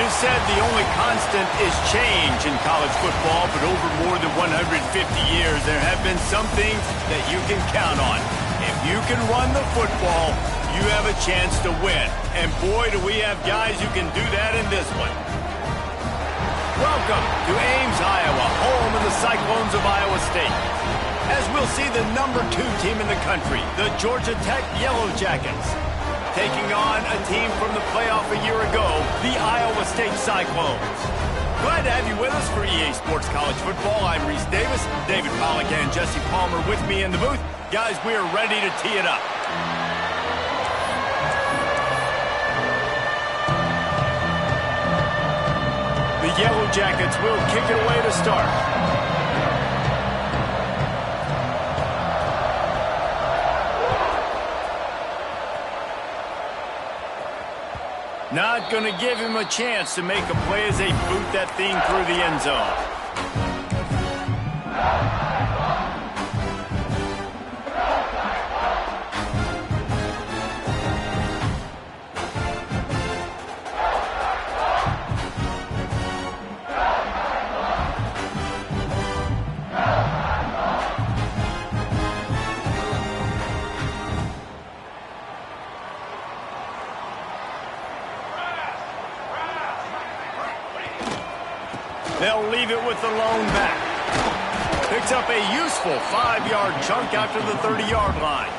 is said the only constant is change in college football, but over more than 150 years, there have been some things that you can count on. If you can run the football, you have a chance to win. And boy, do we have guys who can do that in this one. Welcome to Ames, Iowa, home of the Cyclones of Iowa State. As we'll see the #2 team in the country, the Georgia Tech Yellow Jackets, taking on a team from the playoff a year ago, the Iowa State Cyclones. Glad to have you with us for EA Sports College Football. I'm Reese Davis, David Pollack and Jesse Palmer with me in the booth. Guys, we are ready to tee it up. The Yellow Jackets will kick it away to start. Not going to give him a chance to make a play as they boot that thing through the end zone. They'll leave it with the lone back. Picks up a useful 5-yard chunk after the 30-yard line.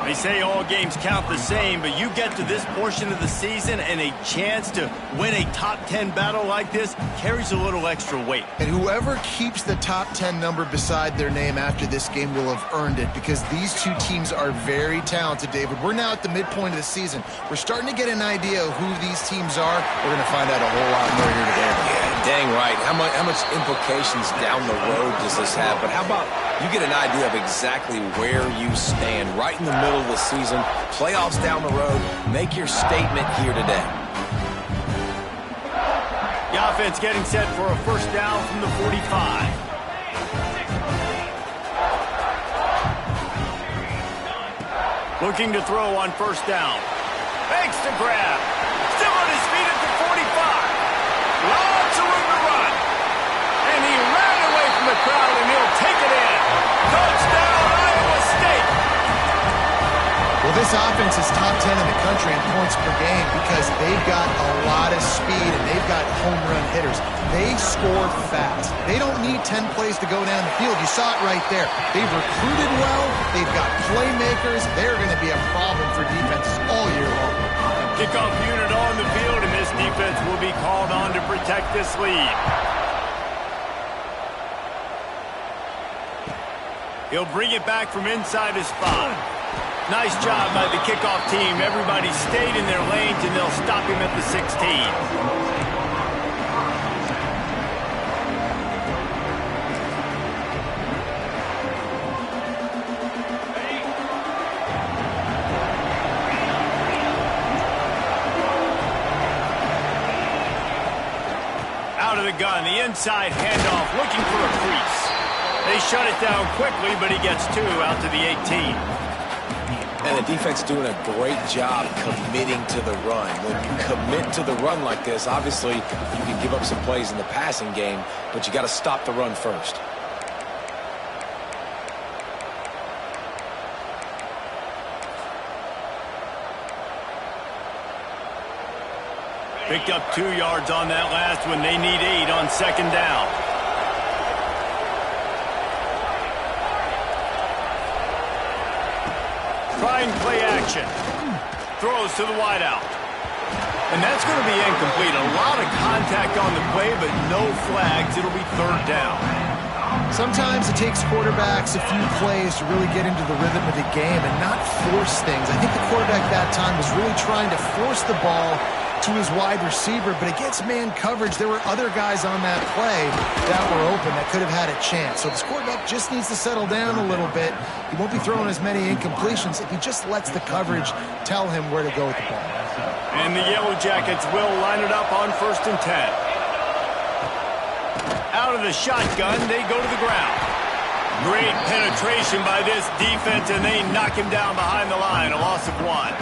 They say all games count the same, but you get to this portion of the season and a chance to win a top 10 battle like this carries a little extra weight. And whoever keeps the top 10 number beside their name after this game will have earned it, because these two teams are very talented, David. We're now at the midpoint of the season. We're starting to get an idea of who these teams are. We're going to find out a whole lot more here today. Yeah, dang right. How much implications down the road does this have? But how about you get an idea of exactly where you stand right in the middle of the season, playoffs down the road, make your statement here today. The offense getting set for a first down from the 45. Looking to throw on first down. Fakes to grab. Still on his feet at the 45. Lots of room to run. And he ran away from the crowd, and he'll take it in. Touchdown, Iowa State. Well, this offense is top 10 in the country in points per game because they've got a lot of speed and they've got home run hitters. They score fast. They don't need 10 plays to go down the field. You saw it right there. They've recruited well. They've got playmakers. They're going to be a problem for defenses all year long. Kickoff unit on the field, and this defense will be called on to protect this lead. He'll bring it back from inside his spot. Nice job by the kickoff team. Everybody stayed in their lanes, and they'll stop him at the 16. Out of the gun, the inside handoff, looking for a crease. They shut it down quickly, but he gets 2 out to the 18. And the defense doing a great job committing to the run. When you commit to the run like this, obviously you can give up some plays in the passing game, but you got to stop the run first. Picked up 2 yards on that last one. They need 8 on second down. Trying play action. Throws to the wideout. And that's going to be incomplete. A lot of contact on the play, but no flags. It'll be third down. Sometimes it takes quarterbacks a few plays to really get into the rhythm of the game and not force things. I think the quarterback that time was really trying to force the ball to his wide receiver, but against man coverage, there were other guys on that play that were open that could have had a chance. So this quarterback just needs to settle down a little bit. He won't be throwing as many incompletions if he just lets the coverage tell him where to go with the ball. And the Yellow Jackets will line it up on 1st and 10. Out of the shotgun, they go to the ground. Great penetration by this defense, and they knock him down behind the line, a loss of 1.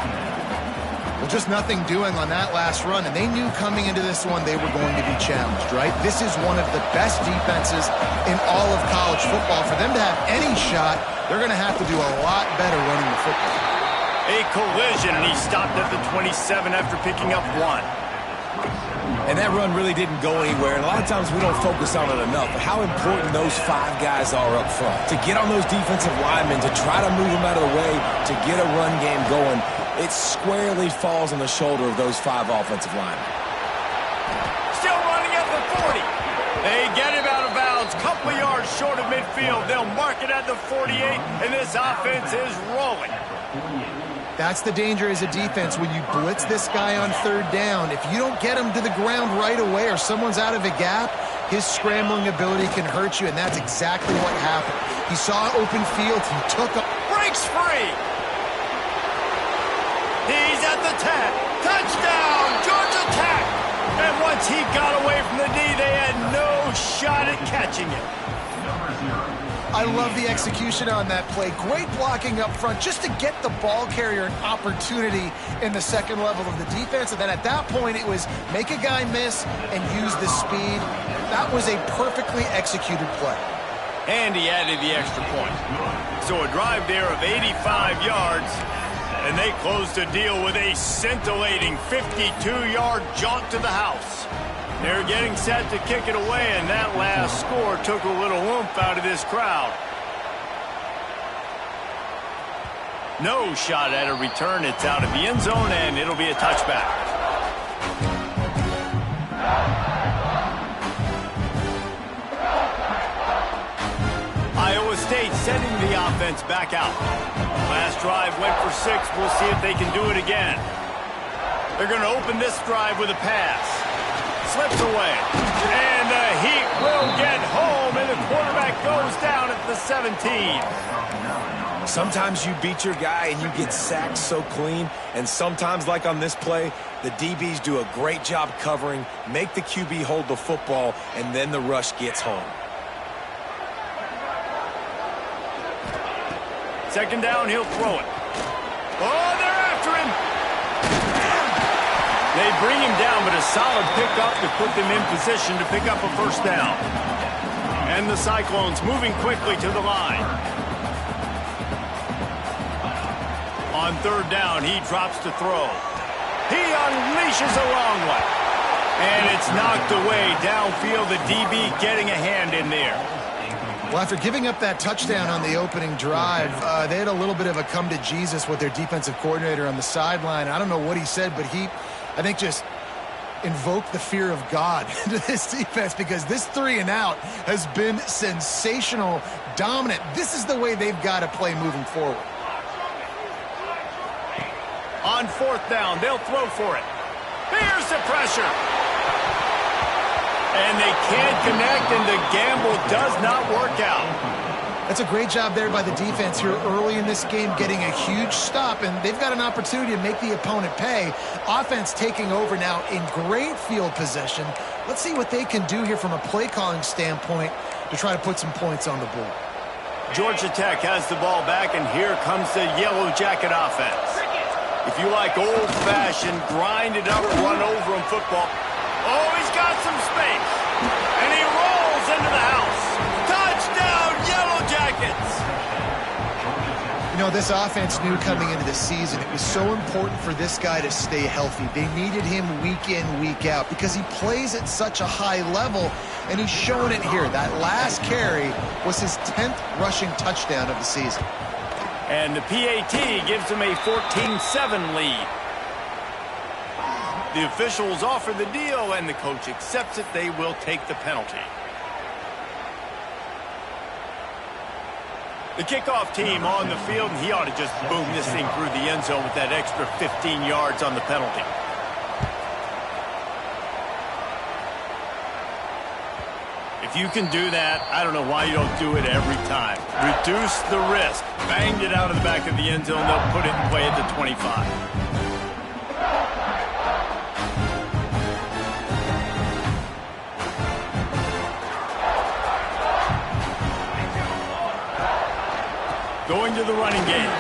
Well, Well, just nothing doing on that last run, and they knew coming into this one they were going to be challenged, right? This is one of the best defenses in all of college football. For them to have any shot, they're going to have to do a lot better running the football. A collision, and he stopped at the 27 after picking up 1. And that run really didn't go anywhere, and a lot of times we don't focus on it enough, but how important those 5 guys are up front. To get on those defensive linemen, to try to move them out of the way, to get a run game going, it squarely falls on the shoulder of those 5 offensive linemen. Still running at the 40. They get him out of bounds, couple yards short of midfield. They'll mark it at the 48, and this offense is rolling. That's the danger as a defense when you blitz this guy on 3rd down. If you don't get him to the ground right away or someone's out of a gap, his scrambling ability can hurt you, and that's exactly what happened. He saw open field. He took a... Breaks free. He's at the 10. Touchdown, Georgia Tech. And once he got away from the D, they had no shot at catching him. I love the execution on that play. Great blocking up front just to get the ball carrier an opportunity in the second level of the defense. And then at that point, it was make a guy miss and use the speed. That was a perfectly executed play. And he added the extra point. So a drive there of 85 yards. And they closed the deal with a scintillating 52-yard jaunt to the house. They're getting set to kick it away, and that last score took a little oomph out of this crowd. No shot at a return. It's out of the end zone, and it'll be a touchback. Iowa State sending the offense back out. Last drive went for 6. We'll see if they can do it again. They're going to open this drive with a pass. Slips away, and the Heat will get home, and the quarterback goes down at the 17. Sometimes you beat your guy and you get sacked so clean, and sometimes, like on this play, the DBs do a great job covering, make the QB hold the football, and then the rush gets home. 2nd down, he'll throw it. Oh, they're after him. They bring him down, but a solid pickup to put them in position to pick up a 1st down. And the Cyclones moving quickly to the line. On 3rd down, he drops to throw. He unleashes a long one. And it's knocked away downfield, the DB getting a hand in there. Well, after giving up that touchdown on the opening drive, they had a little bit of a come to Jesus with their defensive coordinator on the sideline. I don't know what he said, but he, I think, just invoked the fear of God into this defense, because this 3 and out has been sensational, dominant. This is the way they've got to play moving forward. On 4th down, they'll throw for it. Here's the pressure. And they can't connect, and the gamble does not work out. That's a great job there by the defense here early in this game, getting a huge stop, and they've got an opportunity to make the opponent pay. Offense taking over now in great field position. Let's see what they can do here from a play-calling standpoint to try to put some points on the board. Georgia Tech has the ball back, and here comes the Yellow Jacket offense. If you like old-fashioned, grind-it-up, run-over-'em football, oh, he's got some space. And he rolls into the house. Touchdown, Yellow Jackets! You know, this offense knew coming into the season it was so important for this guy to stay healthy. They needed him week in, week out, because he plays at such a high level, and he's showing it here. That last carry was his 10th rushing touchdown of the season. And the PAT gives him a 14-7 lead. The officials offer the deal, and the coach accepts it. They will take the penalty. The kickoff team on the field, and he ought to just boom this thing through the end zone with that extra 15 yards on the penalty. If you can do that, I don't know why you don't do it every time. Reduce the risk. Banged it out of the back of the end zone. They'll put it in play at the 25. Going to the running game.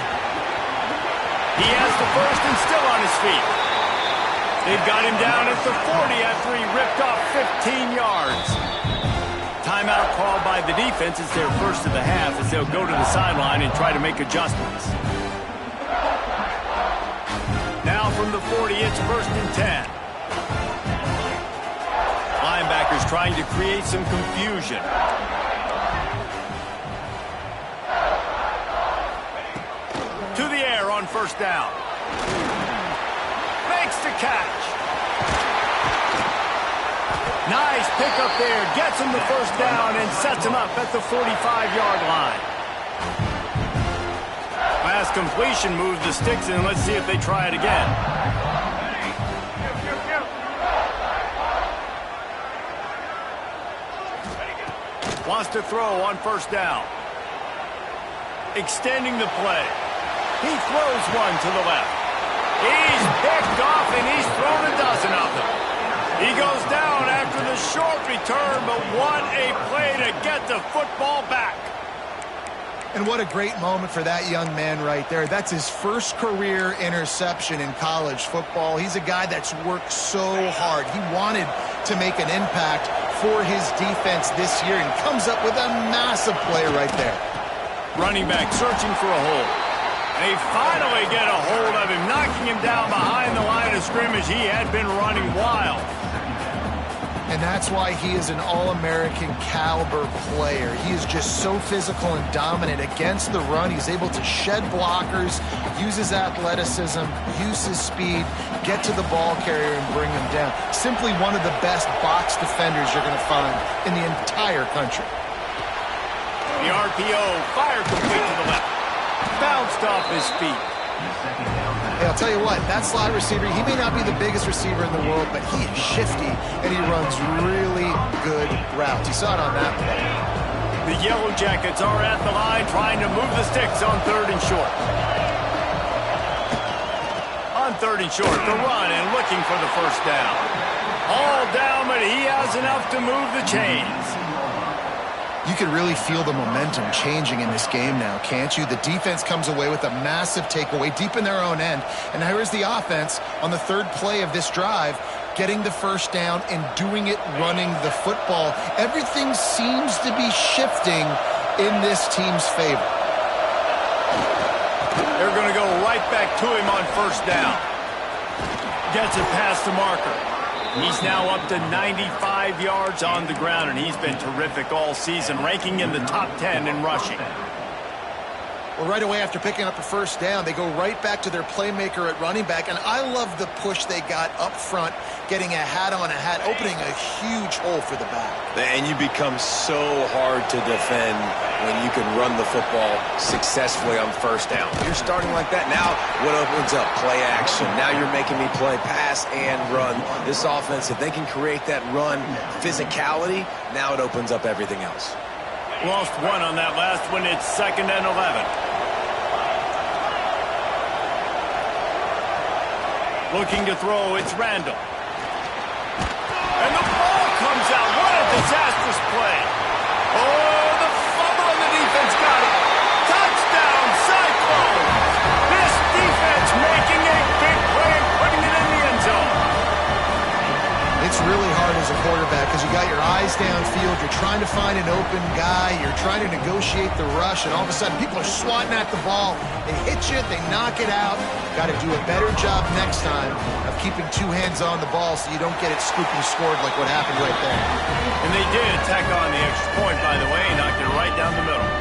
He has the first and still on his feet. They've got him down at the 40 after he ripped off 15 yards. Timeout called by the defense. It's their first of the half as they'll go to the sideline and try to make adjustments. Now from the 40, it's 1st and 10. Linebackers trying to create some confusion. To the air on 1st down. Makes the catch. Nice pickup there. Gets him the 1st down and sets him up at the 45-yard line. Last completion moves the sticks in. Let's see if they try it again. Wants to throw on 1st down. Extending the play. He throws one to the left. He's picked off and he's thrown a dozen of them. He goes down after the short return, but what a play to get the football back. And what a great moment for that young man right there. That's his first career interception in college football. He's a guy that's worked so hard. He wanted to make an impact for his defense this year and comes up with a massive play right there. Running back searching for a hole. They finally get a hold of him, knocking him down behind the line of scrimmage. He had been running wild. And that's why he is an All-American caliber player. He is just so physical and dominant against the run. He's able to shed blockers, use his athleticism, use his speed, get to the ball carrier and bring him down. Simply one of the best box defenders you're going to find in the entire country. The RPO, fire complete to the left. Bounced off his feet. Hey, I'll tell you what, that slot receiver, he may not be the biggest receiver in the world, but he is shifty, and he runs really good routes. You saw it on that play. The Yellow Jackets are at the line trying to move the sticks on 3rd and short. On 3rd and short, the run and looking for the 1st down. All down, but he has enough to move the chains. You can really feel the momentum changing in this game now, can't you? The defense comes away with a massive takeaway deep in their own end. And here is the offense on the 3rd play of this drive, getting the 1st down and doing it running the football. Everything seems to be shifting in this team's favor. They're going to go right back to him on 1st down. Gets it past the marker. He's now up to 95 yards on the ground, and he's been terrific all season, ranking in the top 10 in rushing. Well, right away after picking up a 1st down, they go right back to their playmaker at running back, and I love the push they got up front, getting a hat on a hat, opening a huge hole for the back. And you become so hard to defend when you can run the football successfully on 1st down. You're starting like that. Now what opens up? Play action. Now you're making me play pass and run. This offense, if they can create that run physicality, now it opens up everything else. Lost one on that last one. It's 2nd and 11. Looking to throw, it's Randall. And the ball comes out. What a disastrous play. Oh, the fumble on the defense got it. Touchdown, Cyclones. This defense making a big play and putting it in the end zone. It's really hard as a quarterback because you got your eyes downfield, you're trying to find an open guy, you're trying to negotiate the rush, and all of a sudden people are swatting at the ball. They hit you, they knock it out. Got to do a better job next time of keeping 2 hands on the ball so you don't get it scooped and scored like what happened right there. And they did tack on the extra point, by the way, knocked it right down the middle.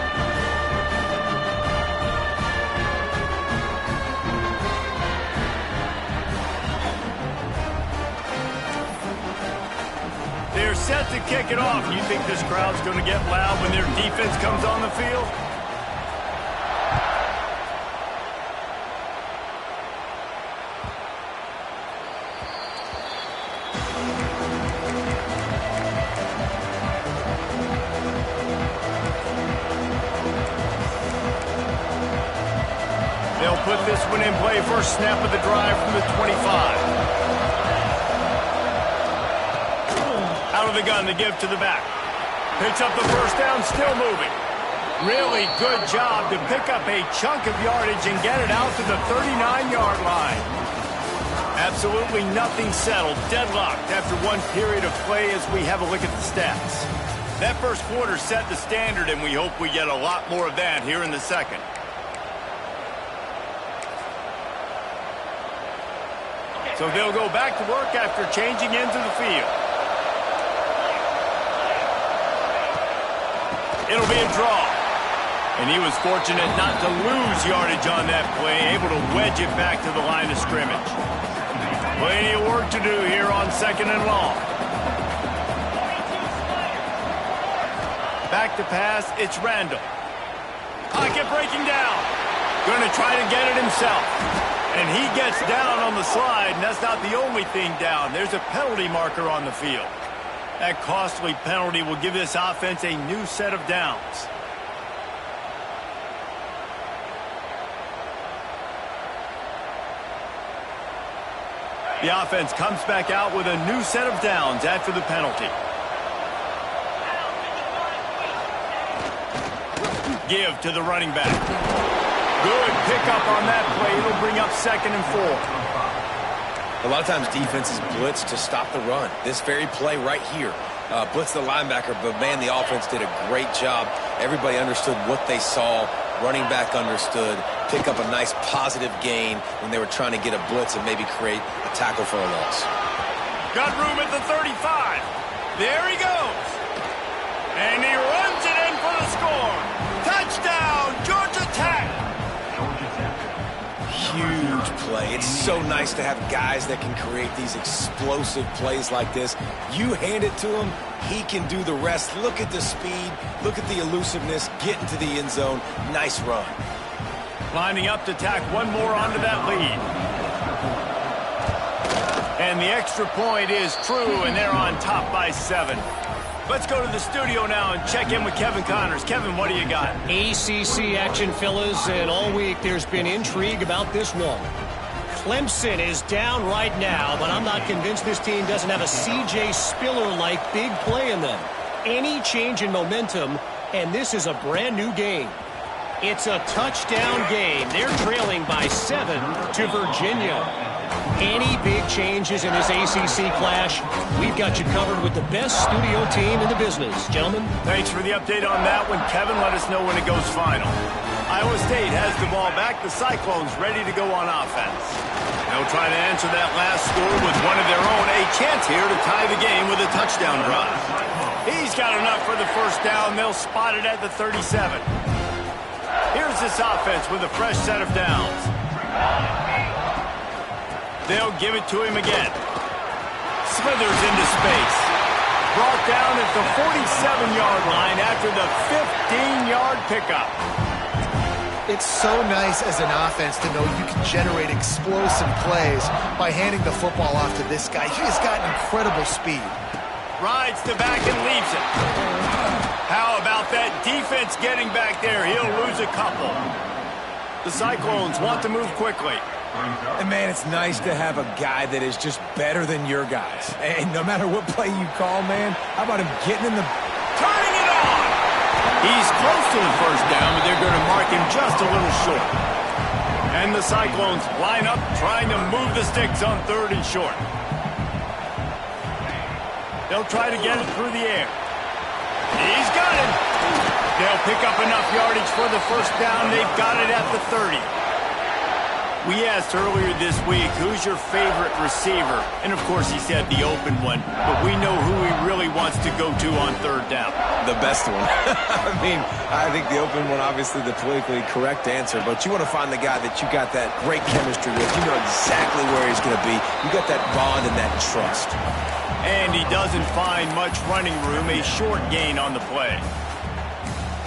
They're set to kick it off. You think this crowd's going to get loud when their defense comes on the field? They'll put this one in play. First snap of the drive from the 25. Out of the gun, they give to the back. Picks up the 1st down, still moving. Really good job to pick up a chunk of yardage and get it out to the 39-yard line. Absolutely nothing settled. Deadlocked after one period of play as we have a look at the stats. That first quarter set the standard, and we hope we get a lot more of that here in the second. So they'll go back to work after changing into the field. It'll be a draw. And he was fortunate not to lose yardage on that play, able to wedge it back to the line of scrimmage. Plenty of work to do here on 2nd and long. Back to pass, it's Randall. Pocket breaking down. Going to try to get it himself. And he gets down on the slide, and that's not the only thing down. There's a penalty marker on the field. That costly penalty will give this offense a new set of downs. The offense comes back out with a new set of downs after the penalty. Give to the running back. Good pickup on that play. It'll bring up 2nd and 4. A lot of times defenses blitz to stop the run. This very play right here, blitz the linebacker, but man, the offense did a great job. Everybody understood what they saw. Running back understood. Pick up a nice positive gain when they were trying to get a blitz and maybe create a tackle for a loss. Got room at the 35. There he goes. And he runs it in for the score. Touchdown, Georgia Tech. Huge play. It's so nice to have guys that can create these explosive plays like this. You hand it to him, he can do the rest. Look at the speed. Look at the elusiveness. Get into the end zone. Nice run. Lining up to tack one more onto that lead. And the extra point is true, and they're on top by 7. Let's go to the studio now and check in with Kevin Connors. Kevin, what do you got? ACC action, fellas, and all week there's been intrigue about this one. Clemson is down right now, but I'm not convinced this team doesn't have a C.J. Spiller-like big play in them. Any change in momentum, and this is a brand-new game. It's a touchdown game. They're trailing by 7 to Virginia. Any big changes in this ACC clash, we've got you covered with the best studio team in the business. Gentlemen. Thanks for the update on that one, Kevin. Let us know when it goes final. Iowa State has the ball back. The Cyclones ready to go on offense. They'll try to answer that last score with one of their own. A chance here to tie the game with a touchdown drive. He's got enough for the first down. They'll spot it at the 37. Here's this offense with a fresh set of downs. They'll give it to him again. Smithers into space. Brought down at the 47-yard line after the 15-yard pickup. It's so nice as an offense to know you can generate explosive plays by handing the football off to this guy. He has got incredible speed. Rides the back and leaves it. How about that defense getting back there? He'll lose a couple. The Cyclones want to move quickly. And, man, it's nice to have a guy that is just better than your guys. And no matter what play you call, man, how about him getting in the... Turning it on! He's close to the first down, but they're going to mark him just a little short. And the Cyclones line up, trying to move the sticks on 3rd and short. They'll try to get it through the air. He's got it! They'll pick up enough yardage for the first down. They've got it at the 30. We asked earlier this week, who's your favorite receiver? And, of course, he said the open one. But we know who he really wants to go to on 3rd down. The best one. I mean, I think the open one, obviously the politically correct answer. But you want to find the guy that you got that great chemistry with. You know exactly where he's going to be. You got that bond and that trust. And he doesn't find much running room, a short gain on the play.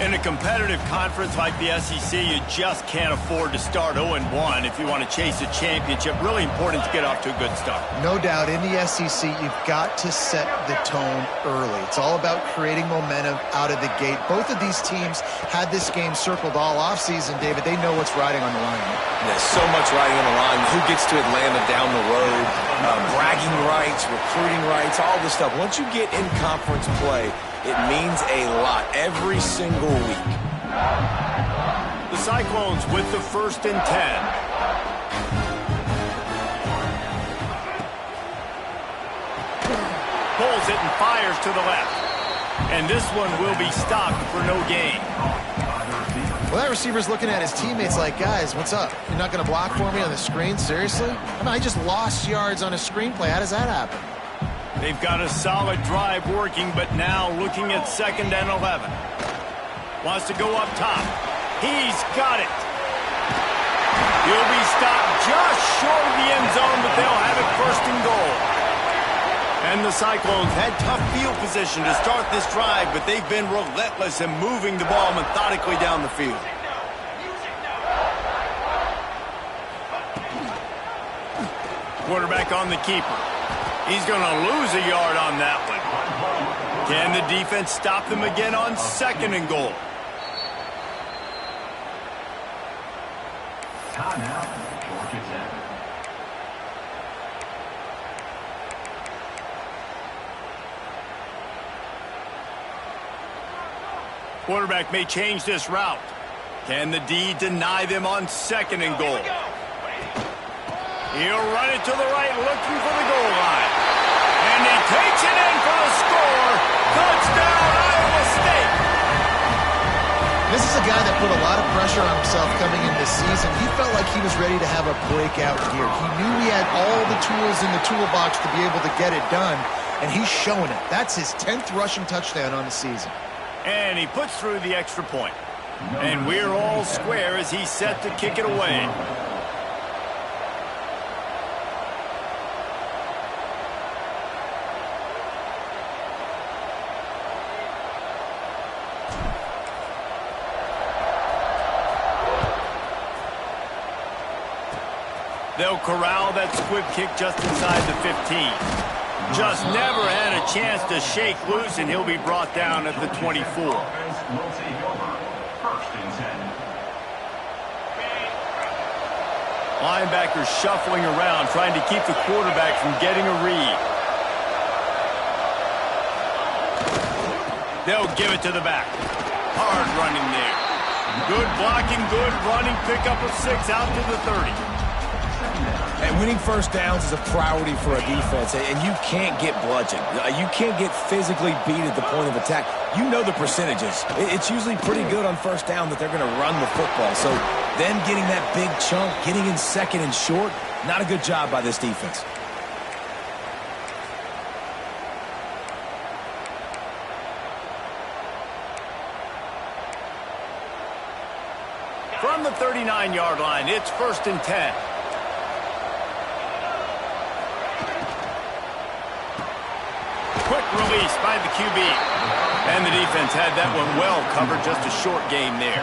In a competitive conference like the SEC, you just can't afford to start 0-1 if you want to chase a championship. Really important to get off to a good start. No doubt, in the SEC, you've got to set the tone early. It's all about creating momentum out of the gate. Both of these teams had this game circled all offseason, David. They know what's riding on the line. There's so much riding on the line. Who gets to Atlanta down the road, bragging rights, recruiting rights, all this stuff. Once you get in conference play, it means a lot every single week. The Cyclones with the 1st and 10. pulls it and fires to the left. And this one will be stopped for no gain. Well, that receiver's looking at his teammates like, guys, what's up? You're not going to block for me on the screen? Seriously? I mean, I just lost yards on a screenplay. How does that happen? They've got a solid drive working, but now looking at 2nd and 11. Wants to go up top. He's got it. He'll be stopped just short of the end zone, but they'll have it 1st and goal. And the Cyclones had tough field position to start this drive, but they've been relentless in moving the ball methodically down the field. Quarterback on the keeper. He's going to lose a yard on that one. Can the defense stop them again on 2nd and goal? Timeout, Georgia Tech. Quarterback may change this route. Can the D deny them on 2nd and goal? He'll run it to the right, looking for the goal line. And he takes it in for the score. Touchdown, Iowa State. This is a guy that put a lot of pressure on himself coming into this season. He felt like he was ready to have a breakout year. He knew he had all the tools in the toolbox to be able to get it done, and he's showing it. That's his 10th rushing touchdown on the season. And he puts through the extra point. And we're all square as he's set to kick it away. They'll corral that squib kick just inside the 15. Just never had a chance to shake loose, and he'll be brought down at the 24. Linebackers shuffling around, trying to keep the quarterback from getting a read. They'll give it to the back. Hard running there. Good blocking, good running, pickup of 6 out to the 30. And winning 1st downs is a priority for a defense, and you can't get bludgeoned. You can't get physically beat at the point of attack. You know the percentages. It's usually pretty good on 1st down that they're going to run the football. So then getting that big chunk, getting in 2nd and short, not a good job by this defense. From the 39-yard line, it's 1st and 10. Quick release by the QB. And the defense had that one well covered, just a short game there.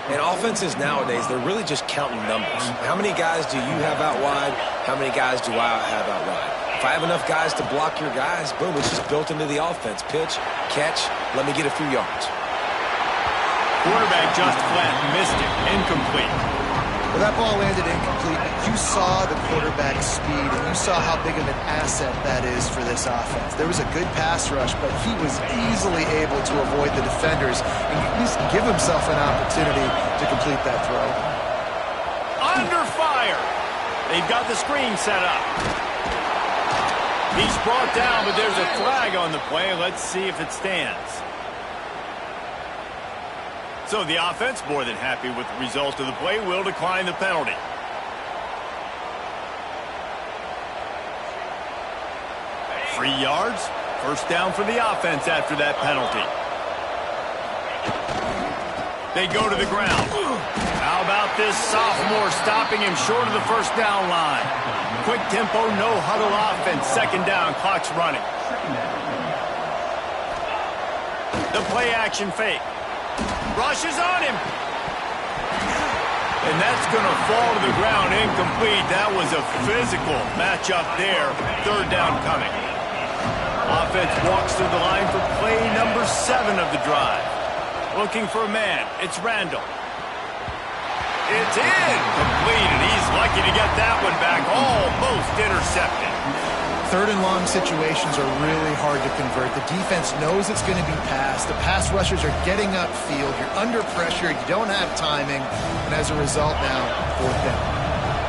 And offenses nowadays, they're really just counting numbers. How many guys do you have out wide? How many guys do I have out wide? If I have enough guys to block your guys, boom, it's just built into the offense. Pitch, catch, let me get a few yards. Quarterback just flat, missed it, incomplete. Well, that ball landed incomplete. You saw the quarterback's speed, and you saw how big of an asset that is for this offense. There was a good pass rush, but he was easily able to avoid the defenders and at least give himself an opportunity to complete that throw. Under fire. They've got the screen set up. He's brought down, but there's a flag on the play. Let's see if it stands. So the offense, more than happy with the result of the play, will decline the penalty. Free yards. 1st down for the offense after that penalty. They go to the ground. How about this sophomore stopping him short of the 1st down line? Quick tempo, no huddle offense. 2nd down, clock's running. The play action fake. Rushes on him. And that's going to fall to the ground incomplete. That was a physical matchup there. 3rd down coming. Offense walks through the line for play number 7 of the drive. Looking for a man. It's Randall. It's incomplete, and he's lucky to get that one back. Almost intercepted. 3rd and long situations are really hard to convert. The defense knows it's going to be passed. The pass rushers are getting upfield. You're under pressure. You don't have timing. And as a result now, 4th down.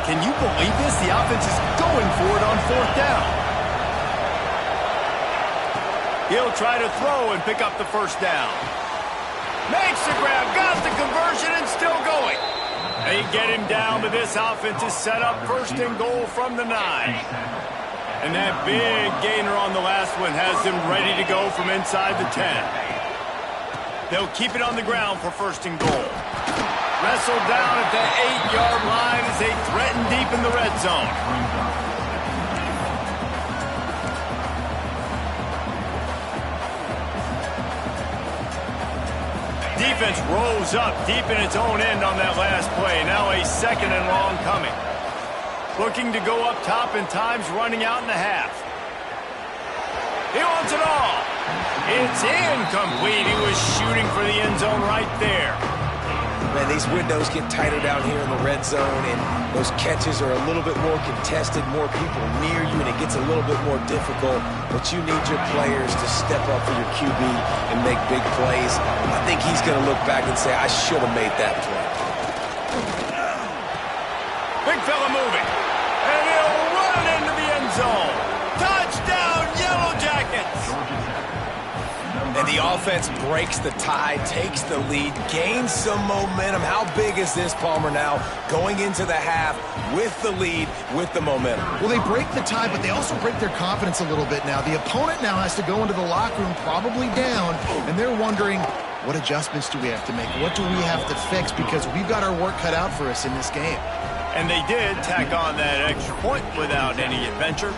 Can you believe this? The offense is going for it on 4th down. He'll try to throw and pick up the first down. Makes the grab, got the conversion, and still going. They get him down, but this offense is set up 1st and goal from the 9. And that big gainer on the last one has them ready to go from inside the 10. They'll keep it on the ground for 1st and goal. Wrestled down at the 8-yard line as they threaten deep in the red zone. Defense rolls up deep in its own end on that last play. Now a 2nd and long coming. Looking to go up top, and time's running out in the half. He wants it all. It's incomplete. He was shooting for the end zone right there. Man, these windows get tighter down here in the red zone, and those catches are a little bit more contested, more people near you, and it gets a little bit more difficult. But you need your players to step up for your QB and make big plays. I think he's going to look back and say, I should have made that play. Big fella moving. And he'll run into the end zone. Touchdown, Yellow Jackets! And the offense breaks the tie, takes the lead, gains some momentum. How big is this, Palmer, now going into the half with the lead, with the momentum? Well, they break the tie, but they also break their confidence a little bit now. The opponent now has to go into the locker room probably down, and they're wondering, what adjustments do we have to make? What do we have to fix? Because we've got our work cut out for us in this game. And they did tack on that extra point without any adventure.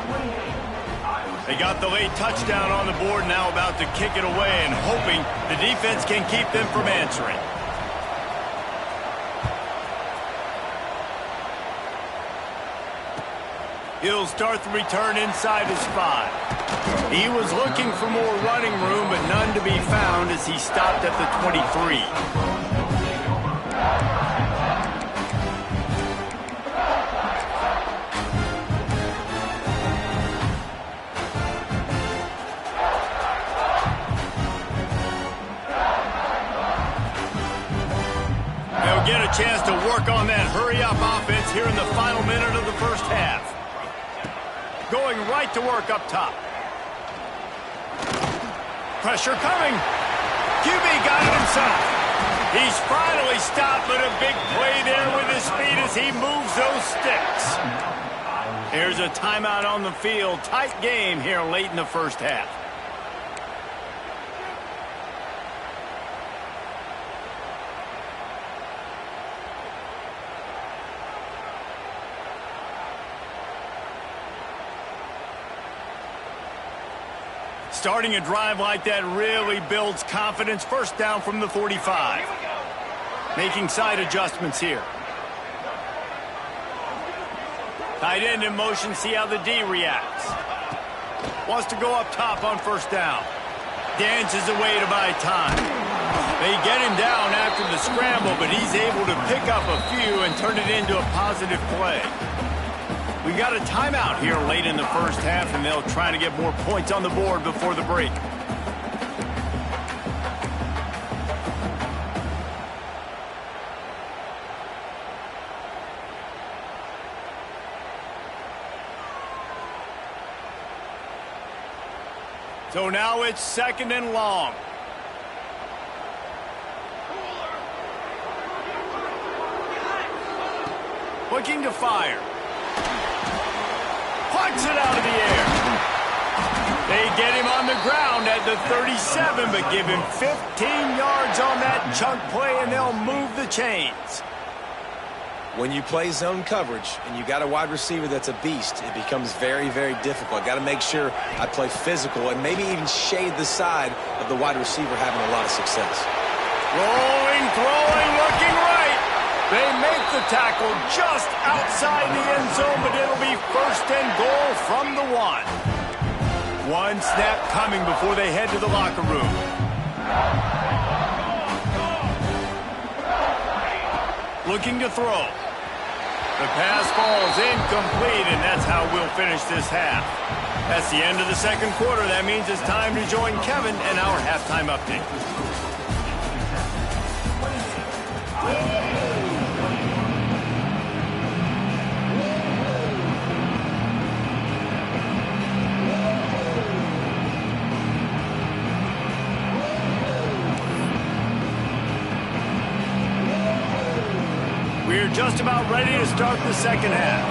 They got the late touchdown on the board, now about to kick it away and hoping the defense can keep them from answering. He'll start the return inside his 5. He was looking for more running room, but none to be found as he stopped at the 23. Get a chance to work on that hurry-up offense here in the final minute of the first half. Going right to work up top. Pressure coming. QB got it himself. He's finally stopped, but a big play there with his feet as he moves those sticks. Here's a timeout on the field. Tight game here late in the first half. Starting a drive like that really builds confidence. 1st down from the 45. Making side adjustments here. Tight end in motion, see how the D reacts. Wants to go up top on 1st down. Dances away to buy time. They get him down after the scramble, but he's able to pick up a few and turn it into a positive play. We got a timeout here late in the first half, and they'll try to get more points on the board before the break. So now it's 2nd and long. Looking to fire. Plucks it out of the air. They get him on the ground at the 37, but give him 15 yards on that chunk play, and they'll move the chains. When you play zone coverage and you got a wide receiver that's a beast, it becomes very, very difficult. Got to make sure I play physical and maybe even shade the side of the wide receiver having a lot of success. Rolling, throwing, looking right. They make the tackle just outside the end zone, but it'll be 1st and goal from the 1. One snap coming before they head to the locker room. Looking to throw. The pass falls incomplete, and that's how we'll finish this half. That's the end of the 2nd quarter. That means it's time to join Kevin and our halftime update. We're just about ready to start the second half.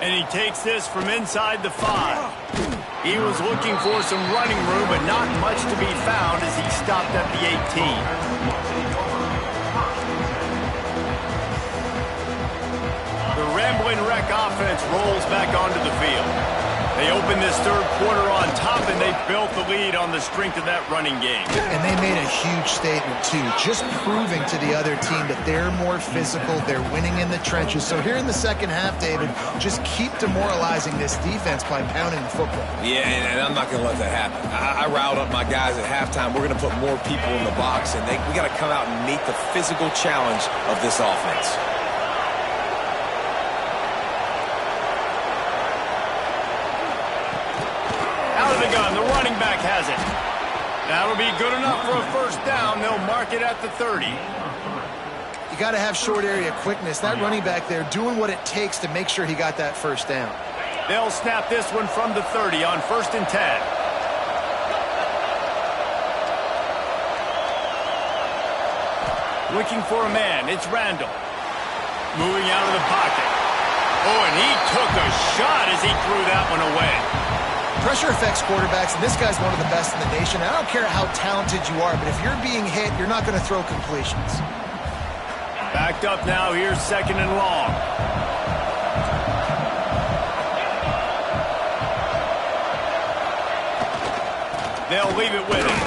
And he takes this from inside the 5. He was looking for some running room, but not much to be found as he stopped at the 18. The Ramblin' Wreck offense rolls back onto the field. They open this third quarter on top, and they built the lead on the strength of that running game. And they made a huge statement, too, just proving to the other team that they're more physical, they're winning in the trenches. So here in the second half, David, just keep demoralizing this defense by pounding the football. Yeah, and I'm not going to let that happen. I riled up my guys at halftime. We're going to put more people in the box, and we got to come out and meet the physical challenge of this offense. Out of the gun, the running back has it. That'll be good enough for a first down. They'll mark it at the 30. You got to have short area quickness. That running back there doing what it takes to make sure he got that first down. They'll snap this one from the 30 on 1st and 10. Looking for a man. It's Randall. Moving out of the pocket. Oh, and he took a shot as he threw that one away. Pressure affects quarterbacks, and this guy's one of the best in the nation. I don't care how talented you are, but if you're being hit, you're not going to throw completions. Backed up now. Here's 2nd and long. They'll leave it with him.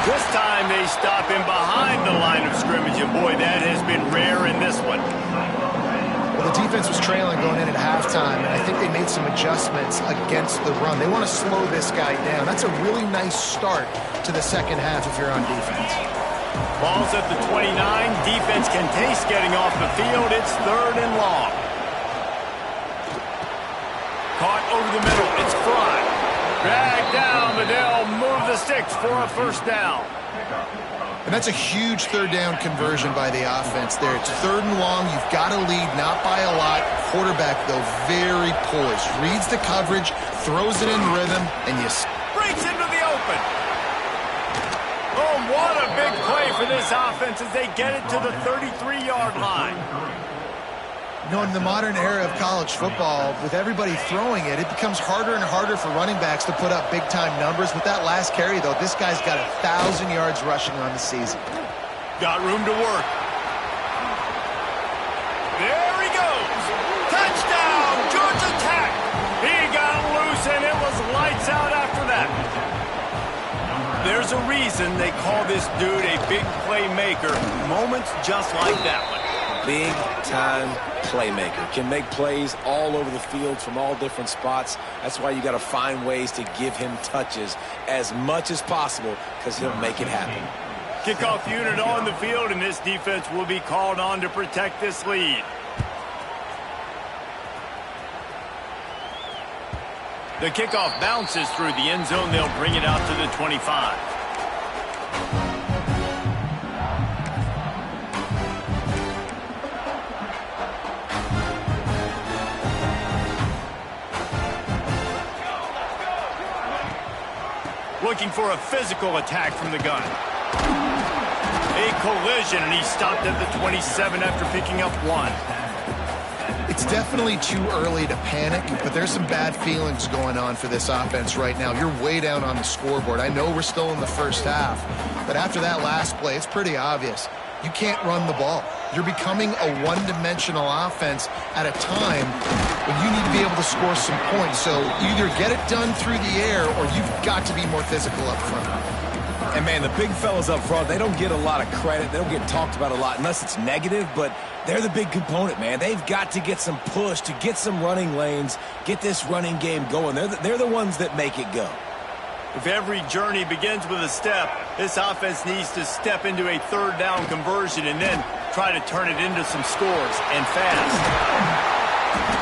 This time they stop him behind the line of scrimmage, and boy, that has been rare in this one. Well, the defense was trailing going in at halftime, and I think they made some adjustments against the run. They want to slow this guy down. That's a really nice start to the second half if you're on defense. Ball's at the 29. Defense can taste getting off the field. It's 3rd and long. Caught over the middle. It's Fry. Dragged down, but they'll move the sticks for a first down. And that's a huge third down conversion by the offense there. It's 3rd and long. You've got to lead, not by a lot. Quarterback, though, very poised. Reads the coverage, throws it in rhythm, and you... Breaks into the open. Oh, what a big play for this offense as they get it to the 33-yard line. You know, in the modern era of college football, with everybody throwing it, it becomes harder and harder for running backs to put up big-time numbers. With that last carry, though, this guy's got 1,000 yards rushing on the season. Got room to work. There he goes. Touchdown, Georgia Tech. He got loose, and it was lights out after that. There's a reason they call this dude a big playmaker. Moments just like that one. Big-time playmaker. Can make plays all over the field from all different spots. That's why you got to find ways to give him touches as much as possible because he'll make it happen. Kickoff unit on the field, and this defense will be called on to protect this lead. The kickoff bounces through the end zone. They'll bring it out to the 25. Looking for a physical attack from the gun. A collision, and he stopped at the 27 after picking up 1. It's definitely too early to panic, but there's some bad feelings going on for this offense right now. You're way down on the scoreboard. I know we're still in the first half, but after that last play, it's pretty obvious. You can't run the ball. You're becoming a one-dimensional offense at a time when you need to be able to score some points. So either get it done through the air or you've got to be more physical up front. And, man, the big fellas up front, they don't get a lot of credit. They don't get talked about a lot unless it's negative, but they're the big component, man. They've got to get some push, to get some running lanes, get this running game going. They're the ones that make it go. If every journey begins with a step, this offense needs to step into a third down conversion and then try to turn it into some scores, and fast.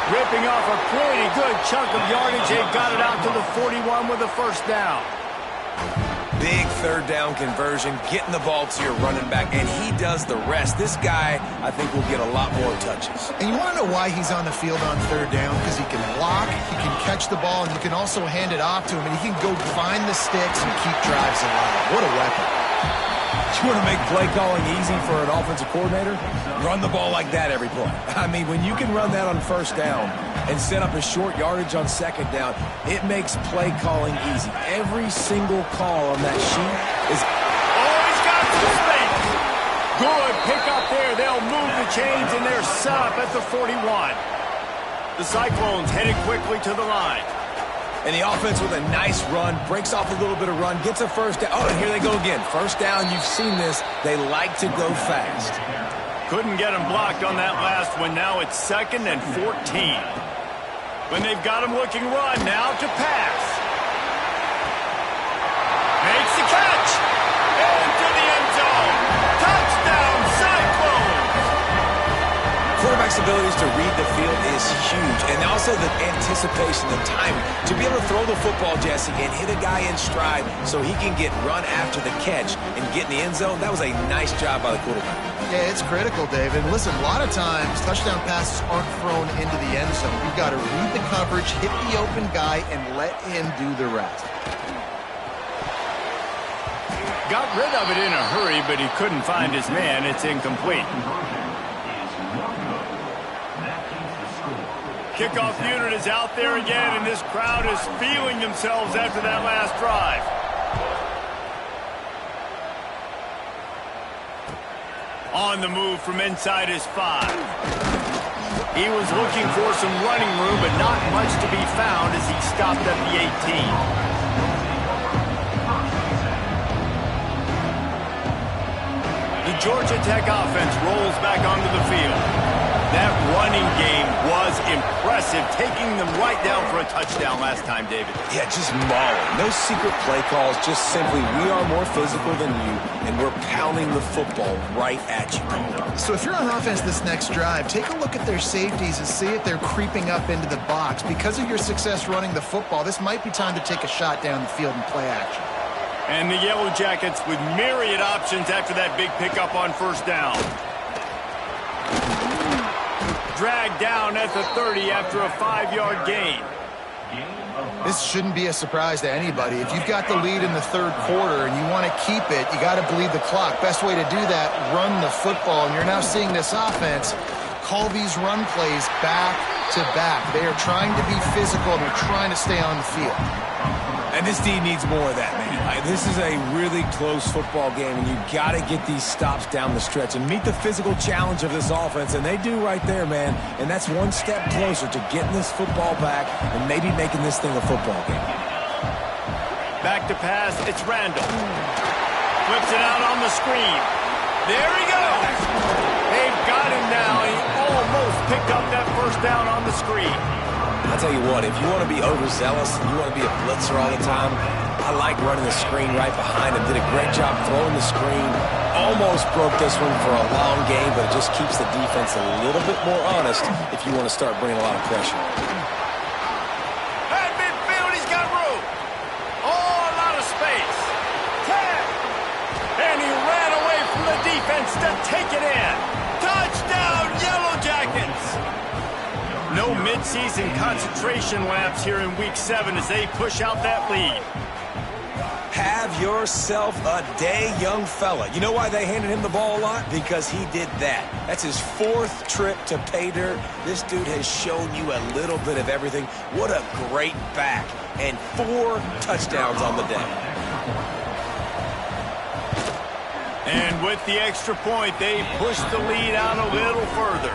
Ripping off a pretty good chunk of yardage. They got it out to the 41 with a first down. Big third down conversion, getting the ball to your running back, and he does the rest. This guy, I think, will get a lot more touches. And you want to know why he's on the field on third down? Because he can block, he can catch the ball, and you can also hand it off to him, and he can go find the sticks and keep drives alive. What a weapon. You want to make play calling easy for an offensive coordinator? Run the ball like that every play. I mean, when you can run that on first down and set up a short yardage on second down, it makes play calling easy. Every single call on that sheet is... Oh, he's got some space. Good pick up there. They'll move the chains, and they're set up at the 41. The Cyclones headed quickly to the line. And the offense with a nice run, breaks off a little bit of run, gets a first down. Oh, and here they go again. First down, you've seen this. They like to go fast. Couldn't get him blocked on that last one. Now it's 2nd and 14. When they've got him looking run, now to pass. Makes the catch. Into the end zone. Touchdown, Cyclones. Quarterback's abilities to read the field is huge. And also the anticipation, the timing. To be able to throw the football, Jesse, and hit a guy in stride so he can get run after the catch and get in the end zone, that was a nice job by the quarterback. Yeah, it's critical, David. Listen, a lot of times touchdown passes aren't thrown into the end zone. You've got to read the coverage, hit the open guy, and let him do the rest. Got rid of it in a hurry, but he couldn't find his man. It's incomplete. Kickoff unit is out there again, and this crowd is feeling themselves after that last drive. On the move from inside his 5. He was looking for some running room, but not much to be found as he stopped at the 18. The Georgia Tech offense rolls back onto the field. That running game was impressive, taking them right down for a touchdown last time, David. Yeah, just mauling. No secret play calls, just simply we are more physical than you, and we're pounding the football right at you. So if you're on offense this next drive, take a look at their safeties and see if they're creeping up into the box. Because of your success running the football, this might be time to take a shot down the field and play action. And the Yellow Jackets with myriad options after that big pickup on first down. Dragged down at the 30 after a 5-yard gain. This shouldn't be a surprise to anybody. If you've got the lead in the third quarter and you want to keep it, you got to bleed the clock. Best way to do that, run the football. And you're now seeing this offense call these run plays back to back. They are trying to be physical and they're trying to stay on the field. And this team needs more of that, man. This is a really close football game, and you've got to get these stops down the stretch and meet the physical challenge of this offense, and they do right there, man. And that's one step closer to getting this football back and maybe making this thing a football game. Back to pass, it's Randall. Flips it out on the screen. There he goes. They've got him now. He almost picked up that first down on the screen. I'll tell you what, if you want to be overzealous and you want to be a blitzer all the time, I like running the screen right behind him. Did a great job throwing the screen. Almost broke this one for a long game, but it just keeps the defense a little bit more honest if you want to start bringing a lot of pressure. At midfield, he's got room. Oh, a lot of space. 10. And he ran away from the defense to take it in. Touchdown, Yellow Jackets. No midseason concentration laps here in Week 7 as they push out that lead. Have yourself a day, young fella. You know why they handed him the ball a lot? Because he did that. That's his 4th trip to pay dirt. This dude has shown you a little bit of everything. What a great back. And 4 touchdowns on the day. And with the extra point, they push the lead out a little further.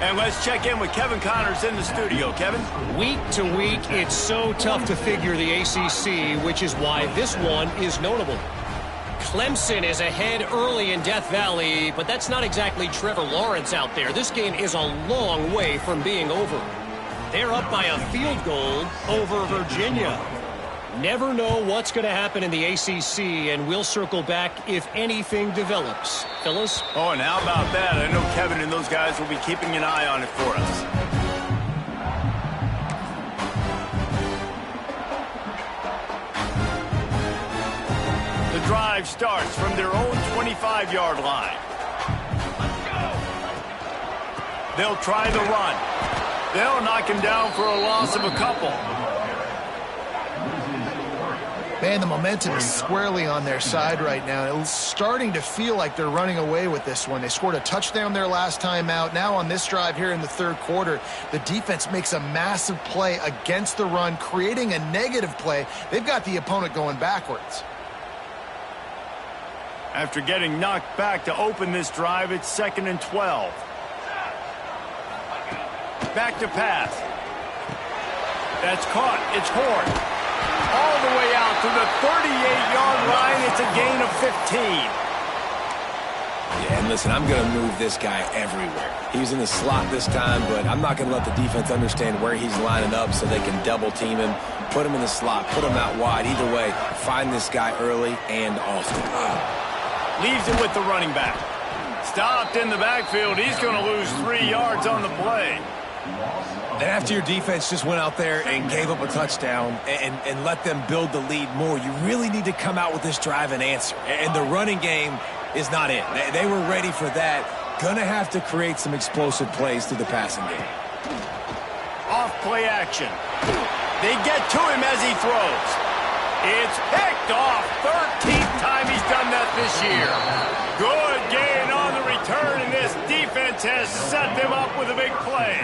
And let's check in with Kevin Connors in the studio. Kevin? Week to week, it's so tough to figure the ACC, which is why this one is notable. Clemson is ahead early in Death Valley, but that's not exactly Trevor Lawrence out there. This game is a long way from being over. They're up by a field goal over Virginia. Never know what's going to happen in the ACC, and we'll circle back if anything develops. Fellas? Oh, and how about that? I know Kevin and those guys will be keeping an eye on it for us. drive starts from their own 25-yard line. They'll try the run. They'll knock him down for a loss of a couple. Man, the momentum is squarely on their side right now. It's starting to feel like they're running away with this one. They scored a touchdown their last time out. Now on this drive here in the third quarter, the defense makes a massive play against the run, creating a negative play. They've got the opponent going backwards. After getting knocked back to open this drive, it's 2nd and 12. Back to pass. That's caught. It's Horn. All the way out to the 38-yard line. It's a gain of 15. Yeah, and listen, I'm going to move this guy everywhere. He's in the slot this time, but I'm not going to let the defense understand where he's lining up so they can double team him, put him in the slot, put him out wide. Either way, find this guy early and often. Leaves it with the running back. Stopped in the backfield. He's going to lose 3 yards on the play. And after your defense just went out there and gave up a touchdown and let them build the lead more, you really need to come out with this drive and answer. And the running game is not it. They were ready for that. Gonna have to create some explosive plays through the passing game. Off play action. They get to him as he throws. It's picked off. 13th time he's done that this year. Good gain on the return, and this defense has set them up with a big play.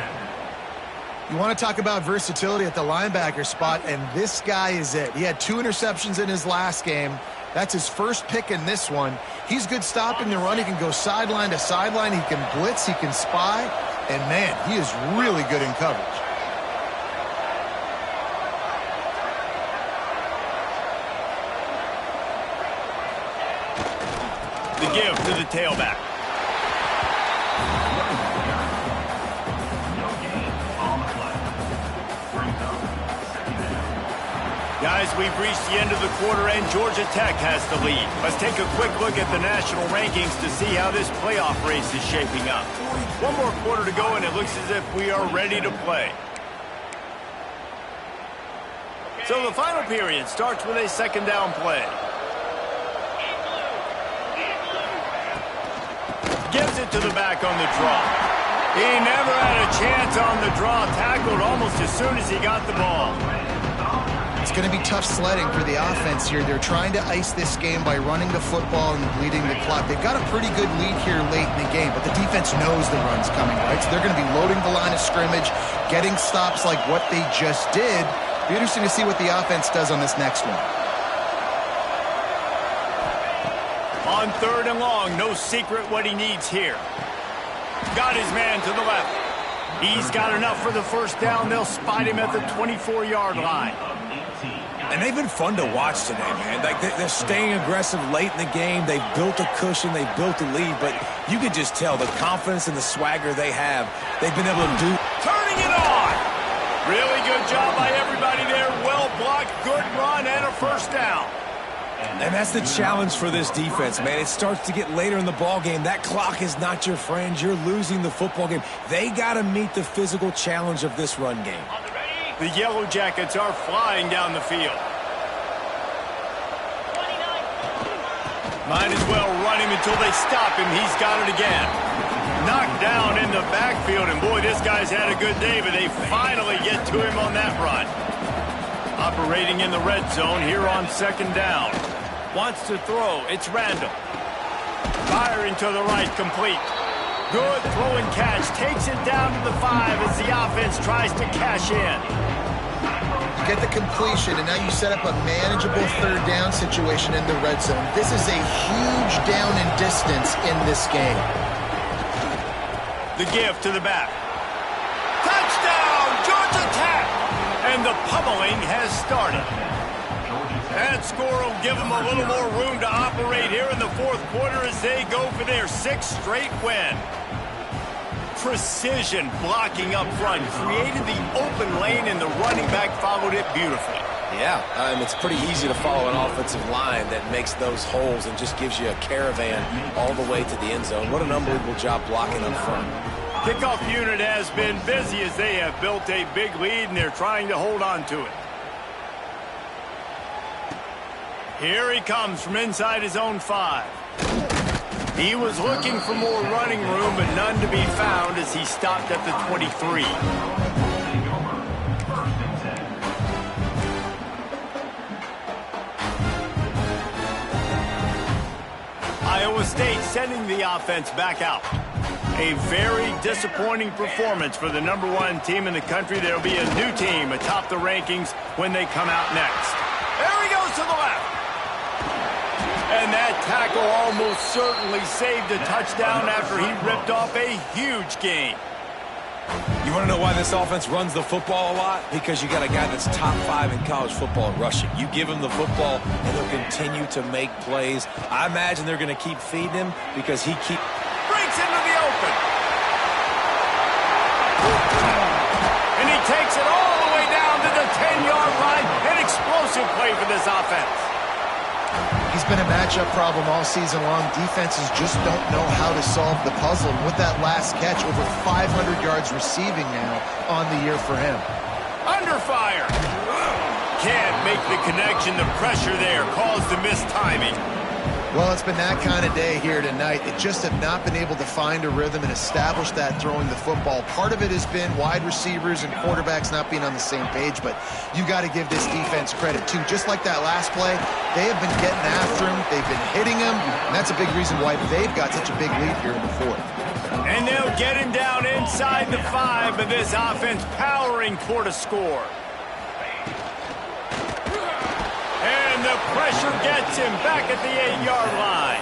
You want to talk about versatility at the linebacker spot, and this guy is it. He had 2 interceptions in his last game. That's his first pick in this one. He's good stopping the run. He can go sideline to sideline. He can blitz. He can spy. And, man, he is really good in coverage. The give to the tailback. Guys, we've reached the end of the quarter, and Georgia Tech has the lead. Let's take a quick look at the national rankings to see how this playoff race is shaping up. One more quarter to go, and it looks as if we are ready to play. So the final period starts with a 2nd down play. Gives it to the back on the draw. He never had a chance on the draw. Tackled almost as soon as he got the ball. It's going to be tough sledding for the offense here. They're trying to ice this game by running the football and bleeding the clock. They've got a pretty good lead here late in the game, but the defense knows the run's coming, right? So they're going to be loading the line of scrimmage, getting stops like what they just did. Be interesting to see what the offense does on this next one. On 3rd and long, no secret what he needs here. Got his man to the left. He's got enough for the first down. They'll spot him at the 24-yard line. And they've been fun to watch today, man. Like they're staying aggressive late in the game. They've built a cushion. They've built a lead. But you can just tell the confidence and the swagger they have. They've been able to do. Turning it on. Really good job by everybody there. Well blocked, good run, and a first down. And that's the challenge for this defense, man. It starts to get later in the ball game. That clock is not your friend. You're losing the football game. They got to meet the physical challenge of this run game. The Yellow Jackets are flying down the field. Might as well run him until they stop him. He's got it again. Knocked down in the backfield, and boy, this guy's had a good day, but they finally get to him on that run. Operating in the red zone here on 2nd down. Wants to throw. It's Randall. Firing to the right, complete. Good throw and catch. Takes it down to the 5 as the offense tries to cash in. You get the completion, and now you set up a manageable 3rd down situation in the red zone. This is a huge down in distance in this game. The give to the back. Touchdown, Georgia Tech! And the pummeling has started. That score will give them a little more room to operate here in the 4th quarter as they go for their 6th straight win. Precision blocking up front, created the open lane, and the running back followed it beautifully. Yeah, it's pretty easy to follow an offensive line that makes those holes and just gives you a caravan all the way to the end zone. What an unbelievable job blocking up front. Kickoff unit has been busy as they have built a big lead, and they're trying to hold on to it. Here he comes from inside his own 5. He was looking for more running room, but none to be found as he stopped at the 23. Iowa State sending the offense back out. A very disappointing performance for the #1 team in the country. There'll be a new team atop the rankings when they come out next. There he goes to the left. And that tackle almost certainly saved a touchdown after he ripped off a huge gain. You want to know why this offense runs the football a lot? Because you got a guy that's top 5 in college football in rushing. You give him the football, and he'll continue to make plays. I imagine they're going to keep feeding him because he breaks into the open. And he takes it all the way down to the 10-yard line. An explosive play for this offense. He's been a matchup problem all season long. Defenses just don't know how to solve the puzzle. And with that last catch, over 500 yards receiving now on the year for him. Under fire. Can't make the connection. The pressure there caused the missed timing. Well, it's been that kind of day here tonight. They just have not been able to find a rhythm and establish that throwing the football. Part of it has been wide receivers and quarterbacks not being on the same page, but you got to give this defense credit, too. Just like that last play, they have been getting after him. They've been hitting him, and that's a big reason why they've got such a big lead here in the 4th. And they'll get him down inside the 5, but this offense powering toward a score. And the pressure gets him back at the 8-yard line.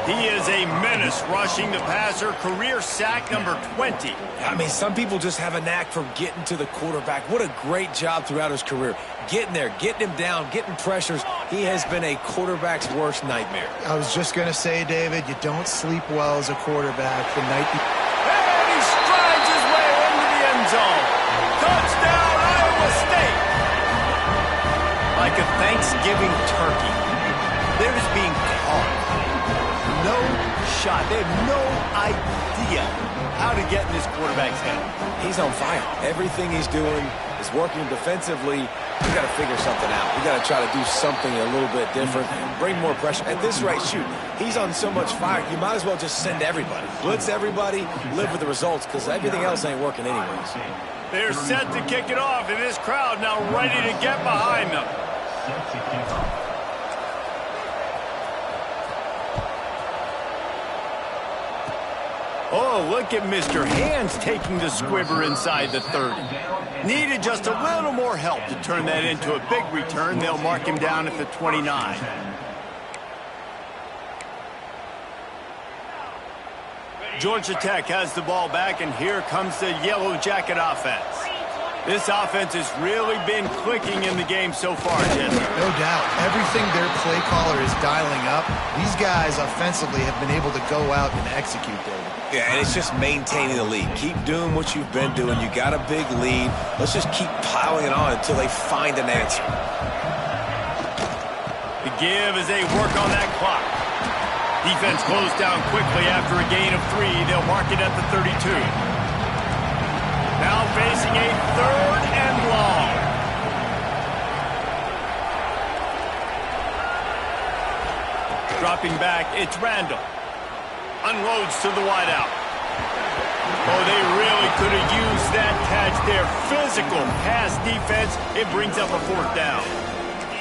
He is a menace rushing the passer, career sack number 20. I mean, some people just have a knack for getting to the quarterback. What a great job throughout his career. Getting there, getting him down, getting pressures. He has been a quarterback's worst nightmare. I was just going to say, David, you don't sleep well as a quarterback the night. And he strides his way into the end zone. Touchdown, Iowa State. Like a Thanksgiving turkey, they're just being caught. No shot. They have no idea how to get in this quarterback's head. He's on fire. Everything he's doing is working defensively. We got to figure something out. We got to try to do something a little bit different, bring more pressure. At this rate, shoot, he's on so much fire, you might as well just send everybody. Blitz everybody, live with the results, because everything else ain't working anyways. They're set to kick it off, and this crowd now ready to get behind them. Oh, look at Mr. Hands taking the squibber inside the 30. Needed just a little more help to turn that into a big return. They'll mark him down at the 29. Georgia Tech has the ball back, and here comes the Yellow Jacket offense. This offense has really been clicking in the game so far, Jesse. No doubt. Everything their play caller is dialing up, these guys offensively have been able to go out and execute, David. Yeah, and it's just maintaining the lead. Keep doing what you've been doing. You got a big lead. Let's just keep piling it on until they find an answer. The give as they work on that clock. Defense closed down quickly after a gain of 3. They'll mark it at the 32. Now facing a 3rd and long. Dropping back, it's Randall. Unloads to the wideout. Oh, they really could have used that catch there. Physical pass defense. It brings up a 4th down.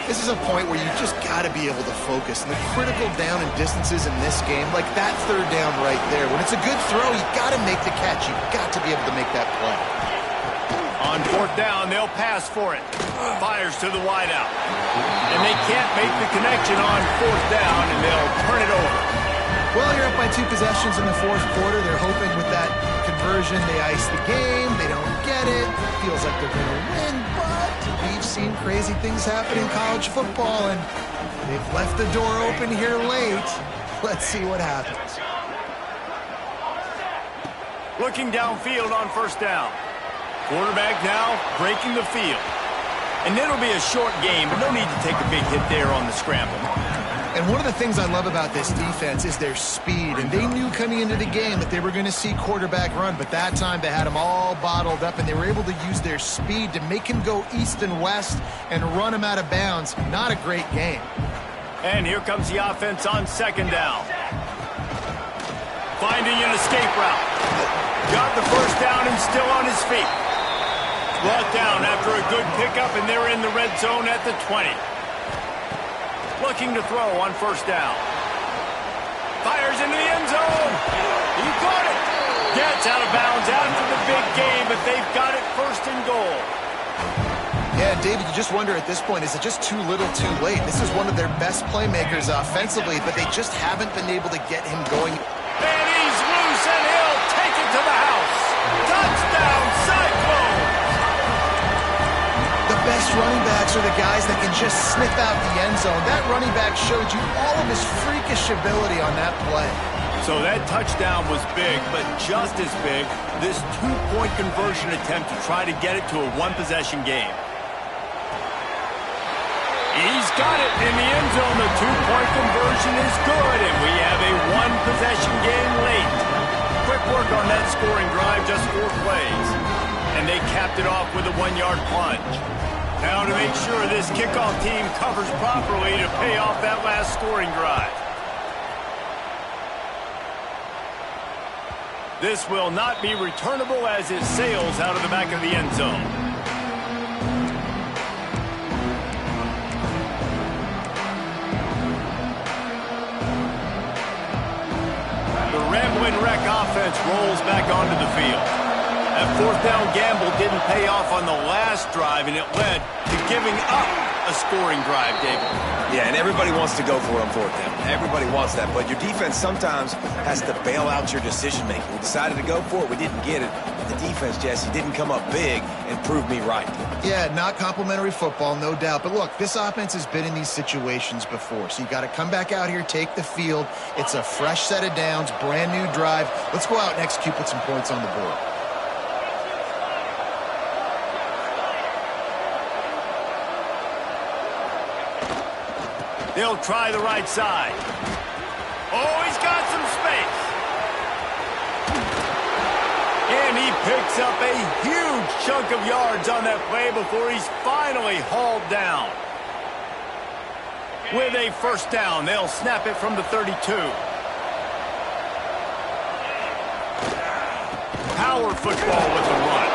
This is a point where you just got to be able to focus. And the critical down and distances in this game, like that 3rd down right there, when it's a good throw, you got to make the catch. You got to be able to make that play. On 4th down, they'll pass for it. Fires to the wideout. And they can't make the connection on 4th down, and they'll turn it over. Well, you're up by 2 possessions in the 4th quarter. They're hoping with that conversion they ice the game. They don't get it. Feels like they're going to win, but we've seen crazy things happen in college football, and they've left the door open here late. Let's see what happens. Looking downfield on 1st down. Quarterback now breaking the field. And it'll be a short game, but no need to take a big hit there on the scramble. And one of the things I love about this defense is their speed. And they knew coming into the game that they were going to see quarterback run. But that time they had him all bottled up, and they were able to use their speed to make him go east and west and run him out of bounds. Not a great game. And here comes the offense on second down. Finding an escape route. Got the first down and still on his feet. Brought down after a good pickup, and they're in the red zone at the 20. Looking to throw on first down. Fires into the end zone. He caught it. Gets out of bounds after the big game, but they've got it first and goal. Yeah, David, you just wonder at this point, is it just too little too late? This is one of their best playmakers offensively, but they just haven't been able to get him going. And he's loose, and he'll take it to the house. Touchdown, Cyclones! The best running backs are the guys that can just sniff out the end zone. That running back showed you all of his freakish ability on that play. So that touchdown was big, but just as big, this two-point conversion attempt to try to get it to a one-possession game. He's got it in the end zone. The two-point conversion is good, and we have a one-possession game late. Quick work on that scoring drive, just 4 plays. And they capped it off with a 1-yard plunge. Now to make sure this kickoff team covers properly to pay off that last scoring drive. This will not be returnable as it sails out of the back of the end zone. The Ramblin' Wreck offense rolls back onto the field. That fourth down gamble didn't pay off on the last drive, and it led to giving up a scoring drive, David. Yeah, and everybody wants to go for it on fourth down. Everybody wants that, but your defense sometimes has to bail out your decision-making. We decided to go for it. We didn't get it. But the defense, Jesse, didn't come up big and prove me right. Yeah, not complimentary football, no doubt. But look, this offense has been in these situations before, so you got to come back out here, take the field. It's a fresh set of downs, brand new drive. Let's go out and execute, put some points on the board. They'll try the right side. Oh, he's got some space. And he picks up a huge chunk of yards on that play before he's finally hauled down. With a first down, they'll snap it from the 32. Power football with the run.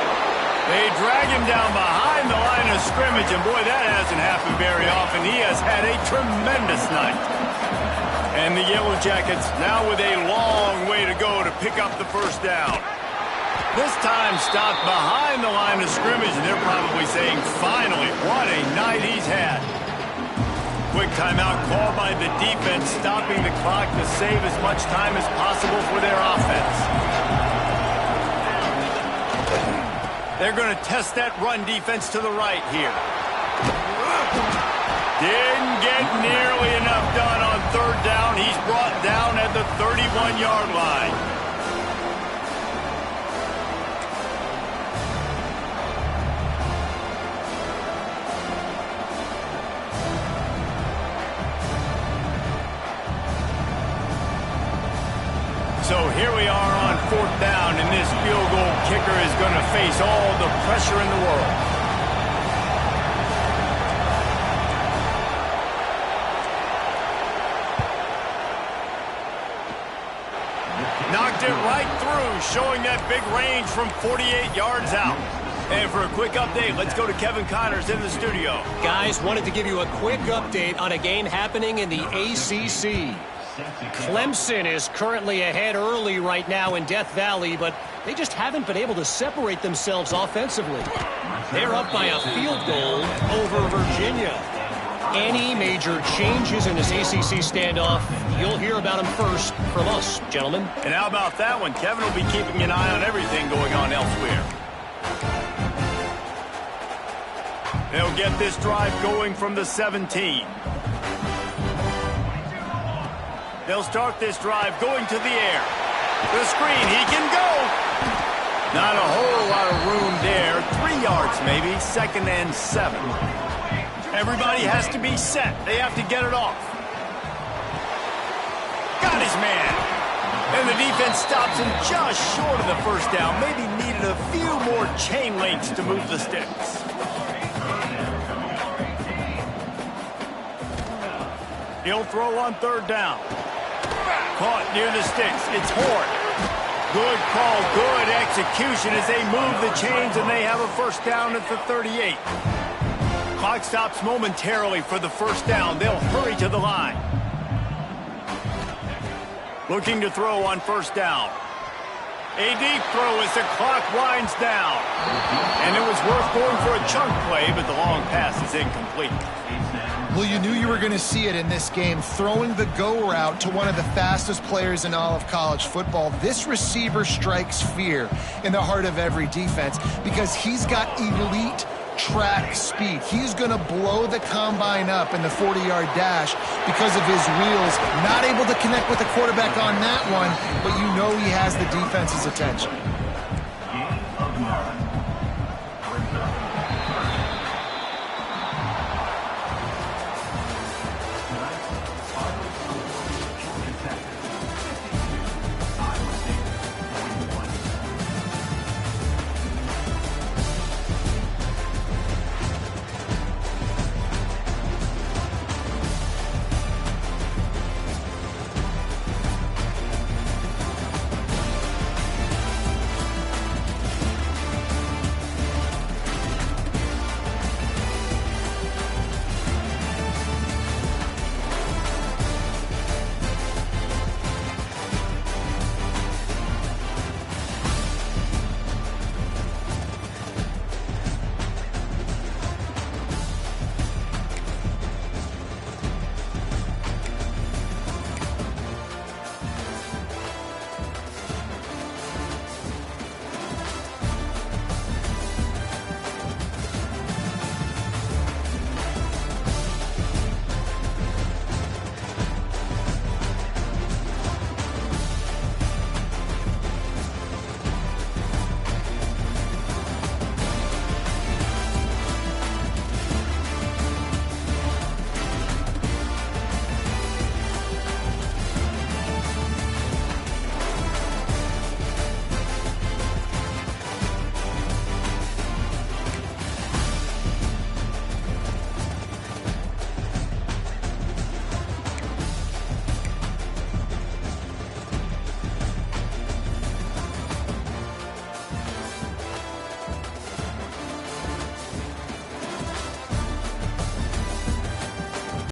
They drag him down behind the line of scrimmage, and boy, that hasn't happened very often. He has had a tremendous night. And the Yellow Jackets now with a long way to go to pick up the first down. This time stopped behind the line of scrimmage, and they're probably saying, finally, what a night he's had. Quick timeout called by the defense, stopping the clock to save as much time as possible for their offense. They're going to test that run defense to the right here. Didn't get nearly enough done on third down. He's brought down at the 31-yard line. So here we are on fourth down, and this field goal kicker is going to face all the pressure in the world. Knocked it right through, showing that big range from 48 yards out. And for a quick update, let's go to Kevin Connors in the studio. Guys, wanted to give you a quick update on a game happening in the ACC. Clemson is currently ahead early right now in Death Valley, but they just haven't been able to separate themselves offensively. They're up by a field goal over Virginia. Any major changes in this ACC standoff, you'll hear about them first from us, gentlemen. And how about that one? Kevin will be keeping an eye on everything going on elsewhere. They'll get this drive going from the 17. They'll start this drive going to the air. The screen, he can go. Not a whole lot of room there. 3 yards maybe, 2nd and 7. Everybody has to be set. They have to get it off. Got his man. And the defense stops him just short of the first down. Maybe needed a few more chain links to move the sticks. He'll throw on 3rd down. Caught near the sticks. It's Horn. Good call, good execution as they move the chains, and they have a 1st down at the 38. Clock stops momentarily for the 1st down. They'll hurry to the line. Looking to throw on 1st down. A deep throw as the clock winds down. And it was worth going for a chunk play, but the long pass is incomplete. Well, you knew you were going to see it in this game, throwing the go route to one of the fastest players in all of college football. This receiver strikes fear in the heart of every defense because he's got elite track speed. He's going to blow the combine up in the 40-yard dash because of his wheels. Not able to connect with the quarterback on that one, but you know he has the defense's attention.